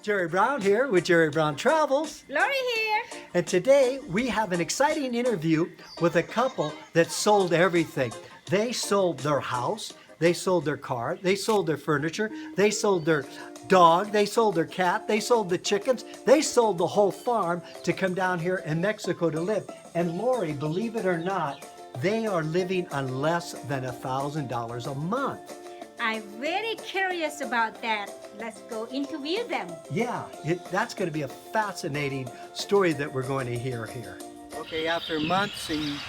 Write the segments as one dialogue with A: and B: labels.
A: Jerry Brown here with Jerry Brown Travels.
B: Lori here.
A: And today we have an exciting interview with a couple that sold everything. They sold their house, they sold their car, they sold their furniture, they sold their dog, they sold their cat, they sold the chickens, they sold the whole farm to come down here in Mexico to live. And Lori, believe it or not, they are living on less than $1,000 a month.
B: I'm very curious about that. Let's go interview them.
A: Yeah, that's going to be a fascinating story that we're going to hear here. Okay, after months and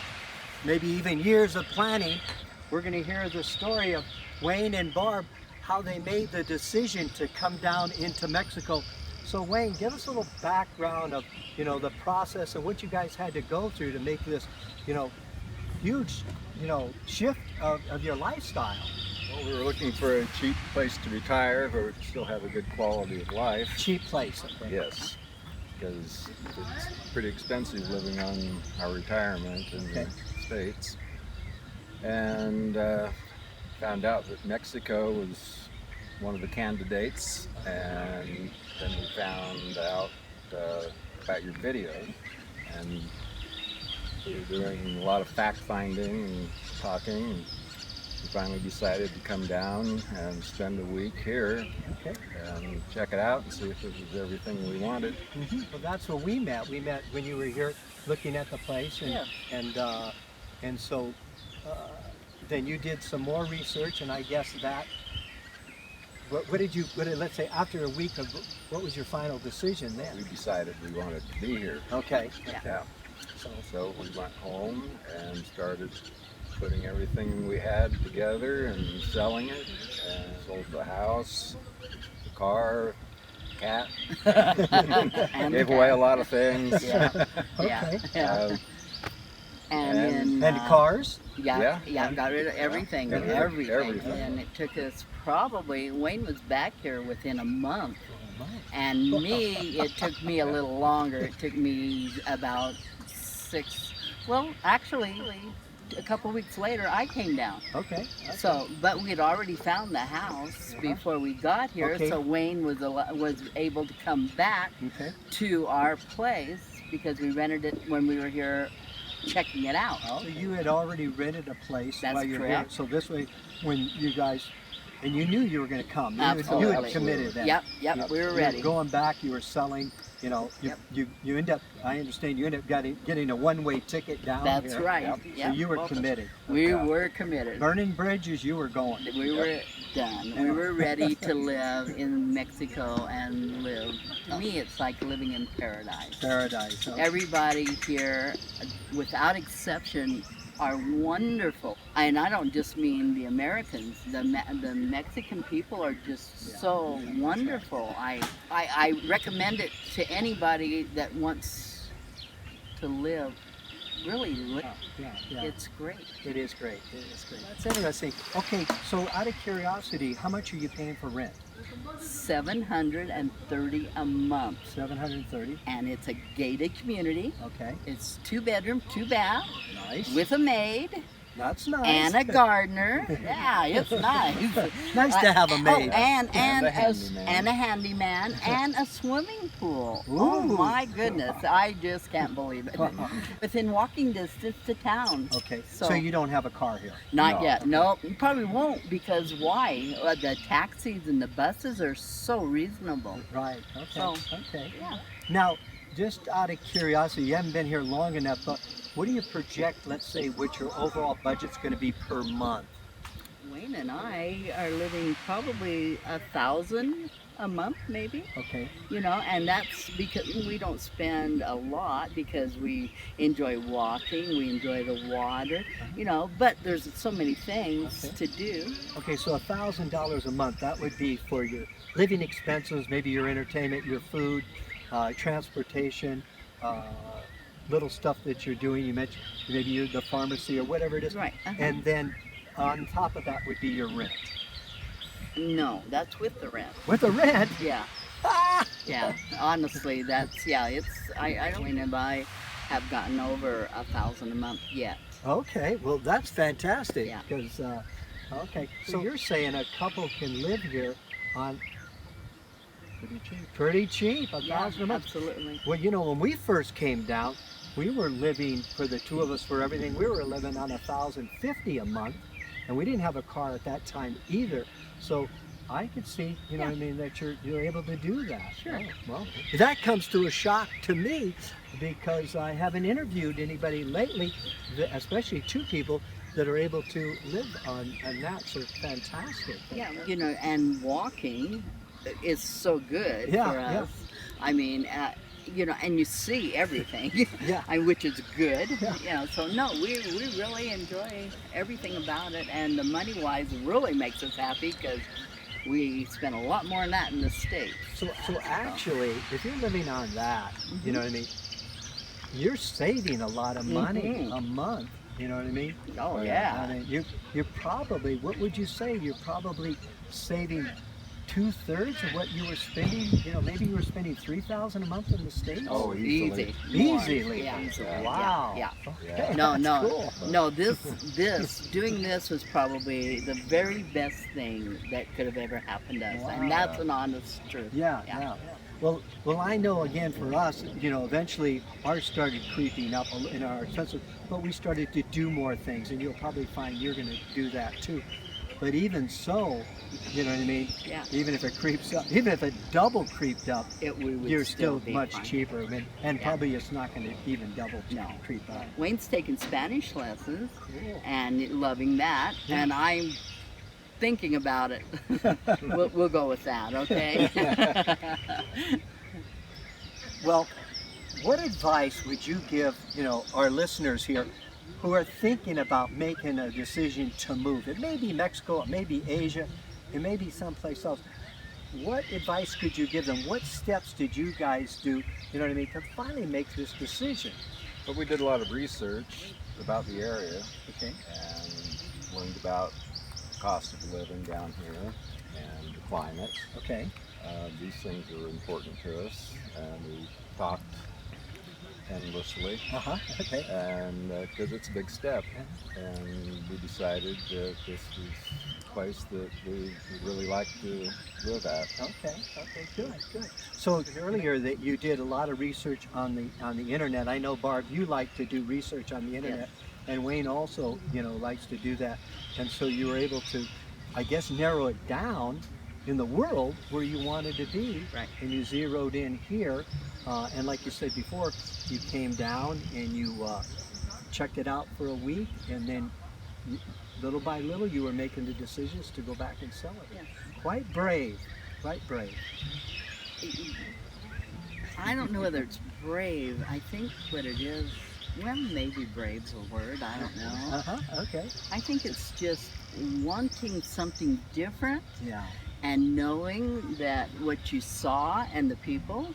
A: maybe even years of planning, we're going to hear the story of Wayne and Barb, how they made the decision to come down into Mexico. So Wayne, give us a little background of, the process and what you guys had to go through to make this, huge, shift of your lifestyle.
C: Well, we were looking for a cheap place to retire where we could still have a good quality of life.
A: Cheap place, okay.
C: Yes, because it's pretty expensive living on our retirement in the States. And found out that Mexico was one of the candidates, and then we found out about your video, and we were doing a lot of fact-finding and talking. And we finally decided to come down and spend a week here and check it out and see if it was everything we wanted.
A: Mm-hmm. Well, that's where we met. We met when you were here looking at the place, and so then you did some more research, and I guess that. Let's say after a week of, what was your final decision then?
C: We decided we wanted to be here.
A: Okay.
C: Yeah. So we went home and started putting everything we had together and selling it, and sold the house, the car, cat, gave away a lot of things.
D: Yeah.
A: Okay.
D: Yeah.
A: And cars?
D: Yeah, got rid of everything, everything.
C: Everything.
D: And it took us probably, Wayne was back here within a month. And me, it took me a little longer. It took me about actually, a couple weeks later, I came down.
A: Okay.
D: So, but we had already found the house before we got here, so Wayne was able to come back to our place because we rented it when we were here checking it out.
A: So you had already rented a place while you were here. So this way, when you guys, and you knew you were going to come.
D: Absolutely.
A: You had committed then.
D: Yep, we were ready.
A: You were going back, you were selling. You end up, I understand, you end up getting a one-way ticket down here.
D: That's right.
A: So you were committed.
D: We were committed.
A: Burning bridges, you were going.
D: We were done. We were ready to live in Mexico and live. To me, it's like living in paradise.
A: Paradise. Okay.
D: Everybody here, without exception, are wonderful. And I don't just mean the Americans. The Mexican people are just so wonderful. I recommend it to anybody that wants to live. Really, it's great.
A: It is great. It is great. That's interesting. Okay, so out of curiosity, how much are you paying for rent?
D: $730 a month.
A: $730.
D: And it's a gated community.
A: Okay.
D: It's 2 bedroom, 2 bath.
A: Nice.
D: With a maid.
A: That's nice.
D: And a gardener. Yeah, it's nice.
A: Nice to have a maid.
D: And
C: a
D: a handyman and a swimming pool.
A: Ooh.
D: Oh my goodness, I just can't believe it. Within walking distance to town.
A: Okay, so you don't have a car here?
D: Not yet. No, you probably won't, because why? The taxis and the buses are so reasonable.
A: Right. Okay.
D: So,
A: okay.
D: Yeah.
A: Now, just out of curiosity, you haven't been here long enough, but what do you project, let's say, what your overall budget's going to be per month?
D: Wayne and I are living probably $1,000 a month, maybe.
A: Okay.
D: And that's because we don't spend a lot because we enjoy walking, we enjoy the water, but there's so many things to do.
A: Okay, so $1,000 a month, that would be for your living expenses, maybe your entertainment, your food, transportation, little stuff that you're doing. You mentioned maybe you're the pharmacy or whatever it is.
D: Right.
A: And then on top of that would be your rent.
D: No, that's with the rent.
A: With the rent?
D: Yeah. Yeah. Honestly, I don't know if I have gotten over $1,000 a month yet.
A: Okay, well that's fantastic.
D: Yeah.
A: Because so, you're saying a couple can live here on
C: pretty cheap.
A: Pretty cheap, a
D: Yeah,
A: thousand a month.
D: absolutely.
A: Well, you know, when we first came down, we were living, for the two of us, for everything, we were living on $1,050 a month, and we didn't have a car at that time either. So I could see, you know
D: Yeah.
A: what I mean, that you're able to do that.
D: Sure.
A: Oh, well, that comes to a shock to me, because I haven't interviewed anybody lately, especially two people that are able to live on that. So fantastic.
D: Yeah, you know, and walking is so good
A: Yeah,
D: for
A: yeah.
D: us. I mean, you know, and you see everything,
A: Yeah.
D: which is good.
A: Yeah.
D: You know, so no, we really enjoy everything about it, and the money-wise really makes us happy because we spend a lot more than that in the States.
A: So actually, if you're living on that, you know what I mean, you're saving a lot of money
D: Mhm.
A: a month. You know what I mean?
D: Oh
A: I
D: yeah.
A: mean, you're probably, what would you say? You're probably saving 2/3 of what you were spending. You know, maybe you were spending $3,000 a month in the States.
C: Oh, easily.
A: Easily.
D: Yeah.
C: Yeah.
A: Wow.
D: Yeah.
A: Okay,
D: No,
A: that's
D: no,
A: cool.
D: no. Doing this was probably the very best thing that could have ever happened to us,
A: Wow.
D: and that's an honest truth.
A: Yeah,
D: Yeah.
A: yeah. Well, I know, again, for us, you know, eventually ours started creeping up in our expenses, but we started to do more things, and you'll probably find you're going to do that too. But even so, you know what I mean?
D: Yeah.
A: Even if it creeps up, even if it double creeped up,
D: We would
A: you're still
D: be
A: much
D: fine.
A: cheaper. I mean, and
D: Yeah.
A: probably it's not going to even double
D: No.
A: creep up.
D: Wayne's taking Spanish lessons
A: Cool.
D: and loving that,
A: Yeah.
D: and I'm thinking about it. we'll go with that, okay?
A: Well, what advice would you give, you know, our listeners here who are thinking about making a decision to move? It may be Mexico, it may be Asia, it may be someplace else. What advice could you give them? What steps did you guys do, you know what I mean, to finally make this decision?
C: But we did a lot of research about the area
A: Okay.
C: and learned about the cost of living down here and the climate.
A: Okay.
C: These things are important to us, and we talked endlessly.
A: Uh-huh. Okay.
C: And because it's a big step, and we decided that this was a place that we would really like to live at.
A: Okay. Okay. Good. Good. So earlier that you did a lot of research on the internet. I know, Barb, you like to do research on the internet, and Wayne also, you know, likes to do that. And so you were able to, I guess, narrow it down in the world where you wanted to be.
D: Right.
A: And you zeroed in here, and like you said before, you came down and you checked it out for a week, and then little by little you were making the decisions to go back and sell it.
D: Yeah.
A: Quite brave. Quite brave.
D: I don't know whether it's brave. I think what it is, well, maybe brave's a word. I don't know.
A: Uh-huh. Okay.
D: I think it's just wanting something different
A: Yeah.
D: and knowing that what you saw and the people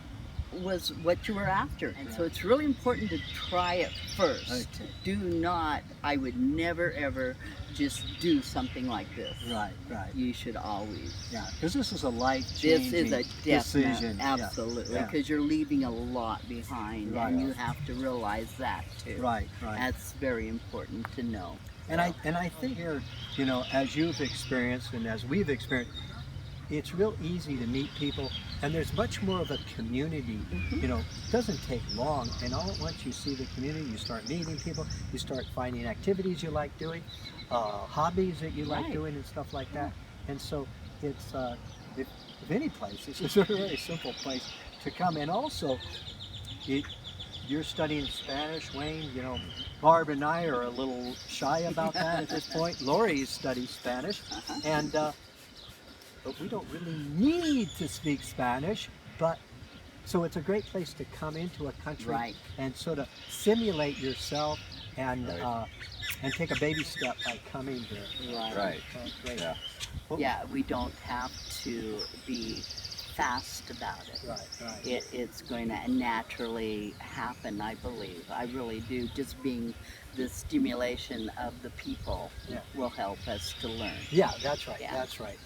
D: was what you were after. And so it's really important to try it first.
A: Okay.
D: Do not, I would never ever just do something like this.
A: Right. Right.
D: You should always.
A: Yeah. Because this is a life
D: This
A: changing
D: is a
A: decision.
D: definite, absolutely,
A: Yeah.
D: because you're leaving a lot behind,
A: Right.
D: and you have to realize that too.
A: Right. Right.
D: That's very important to know.
A: And I think here, you know, as you've experienced and as we've experienced, it's real easy to meet people, and there's much more of a community. You know, it doesn't take long, and all at once you see the community, you start meeting people, you start finding activities you like doing, hobbies that you like
D: Right.
A: doing, and stuff like that. And so it's, if any place, this is a really simple place to come. And also, you're studying Spanish, Wayne. You know, Barb and I are a little shy about that at this point. Lori studies Spanish, and but we don't really need to speak Spanish. But so it's a great place to come into a country
D: Right.
A: and sort of simulate yourself and
C: Right.
A: and take a baby step by coming here.
C: Right.
A: Great.
C: Yeah.
A: Well,
D: Yeah, we don't have to be fast about it.
A: Right. Right.
D: It's going to naturally happen, I believe. I really do. Just being the stimulation of the people
A: Yeah.
D: will help us to learn.
A: Yeah, that's right.
D: Yeah.
A: That's right.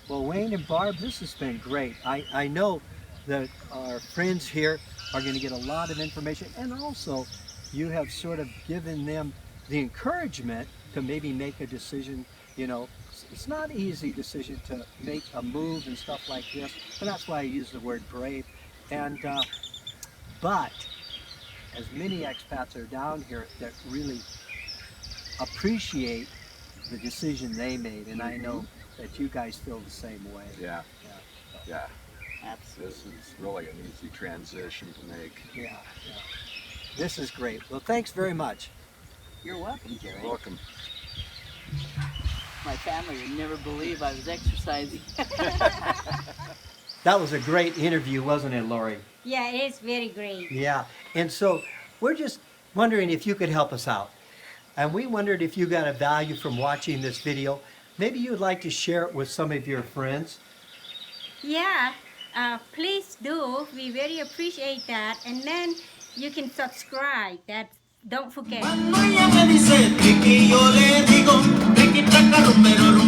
A: Well, Wayne and Barb, this has been great. I know that our friends here are going to get a lot of information, and also you have sort of given them the encouragement to maybe make a decision, you know, it's not an easy decision to make a move and stuff like this, and that's why I use the word brave. And but as many expats are down here that really appreciate the decision they made, and I know that you guys feel the same way.
C: Yeah. Yeah.
D: Absolutely.
C: This is really an easy transition to make.
A: Yeah. This is great. Well, thanks very much.
D: You're welcome, Jerry.
C: You're welcome.
D: My family would never believe I was exercising.
A: That was a great interview, wasn't it, Lori?
B: Yeah, it's very great.
A: Yeah. And so we're just wondering if you could help us out. And we wondered if you got a value from watching this video. Maybe you'd like to share it with some of your friends.
B: Yeah, please do. We very appreciate that. And then you can subscribe. Don't forget.
E: Cuando ella me dice que yo le digo, me quita Romero.